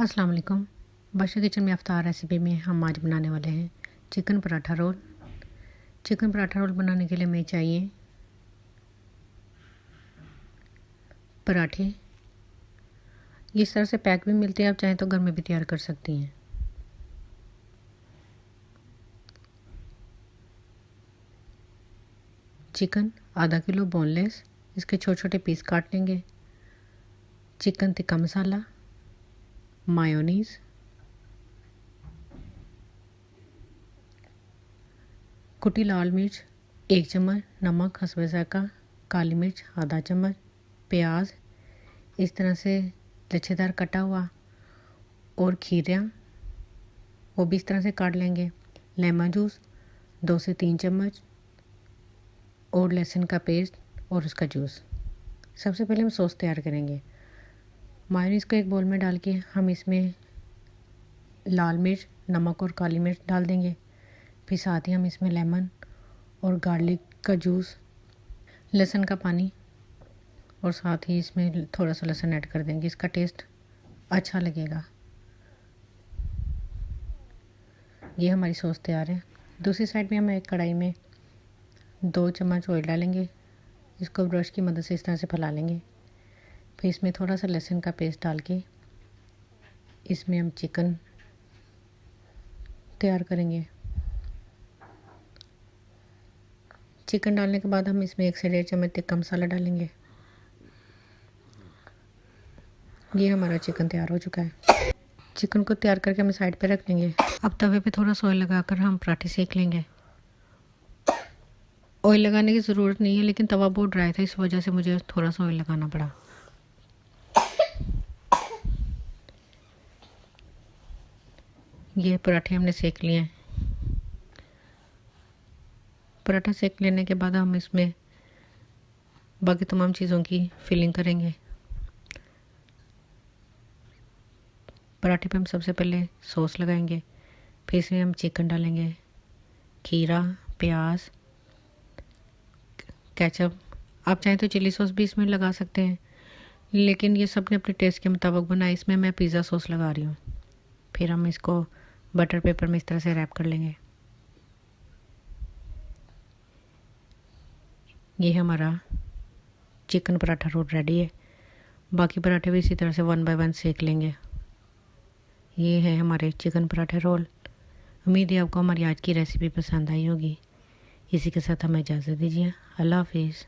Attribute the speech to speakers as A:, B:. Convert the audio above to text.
A: अस्सलाम वालेकुम। बादशाह किचन में अफ्तार रेसिपी में हम आज बनाने वाले हैं chicken paratha roll. Chicken paratha roll बनाने के लिए हमें चाहिए पराठे। इस तरह से पैक भी मिलते हैं, आप चाहें तो घर में भी तैयार कर सकती हैं। चिकन आधा किलो बोनलेस, इसके छोटे छोटे पीस काट लेंगे। चिकन टिक्का मसाला, मायोनीज़, कुटी लाल मिर्च 1 चम्मच, नमक हस्बे ज़ायक़ा, काली मिर्च आधा चम्मच, प्याज इस तरह से लच्छेदार कटा हुआ और खीरा वो भी इस तरह से काट लेंगे। लेमन जूस 2 से 3 चम्मच और लहसुन का पेस्ट और उसका जूस। सबसे पहले हम सॉस तैयार करेंगे। मायोनीज़ को एक बाउल में डाल के हम इसमें लाल मिर्च, नमक और काली मिर्च डाल देंगे। फिर साथ ही हम इसमें लेमन और गार्लिक का जूस, लहसुन का पानी और साथ ही इसमें थोड़ा सा लहसुन ऐड कर देंगे, इसका टेस्ट अच्छा लगेगा। ये हमारी सॉस तैयार है। दूसरी साइड में हम एक कढ़ाई में 2 चम्मच ऑयल डालेंगे। इसको ब्रश की मदद से इस तरह से फैला लेंगे। फिर इसमें थोड़ा सा लहसुन का पेस्ट डाल के इसमें हम चिकन तैयार करेंगे। चिकन डालने के बाद हम इसमें 1 से 1.5 चम्मच टिक्का मसाला डालेंगे। ये हमारा चिकन तैयार हो चुका है। चिकन को तैयार करके हम साइड पे रख लेंगे। अब तवे पे थोड़ा सा ऑयल लगाकर हम पराठे सेक लेंगे। ऑयल लगाने की ज़रूरत नहीं है, लेकिन तवा बहुत ड्राई था, इस वजह से मुझे थोड़ा सा ऑयल लगाना पड़ा। ये पराठे हमने सेक लिए हैं। पराठा सेक लेने के बाद हम इसमें बाकी तमाम चीज़ों की फिलिंग करेंगे। पराठे पे हम सबसे पहले सॉस लगाएंगे, फिर इसमें हम चिकन डालेंगे, खीरा, प्याज, केचप। आप चाहें तो चिली सॉस भी इसमें लगा सकते हैं, लेकिन ये सब ने अपने टेस्ट के मुताबिक बनाया। इसमें मैं पिज़्ज़ा सॉस लगा रही हूँ। फिर हम इसको बटर पेपर में इस तरह से रैप कर लेंगे। ये हमारा चिकन पराठा रोल रेडी है। बाकी पराठे भी इसी तरह से 1 बाय 1 सेक लेंगे। ये है हमारे चिकन पराठे रोल। उम्मीद है आपको हमारी आज की रेसिपी पसंद आई होगी। इसी के साथ हमें इजाज़त दीजिए। अल्लाह हाफिज़।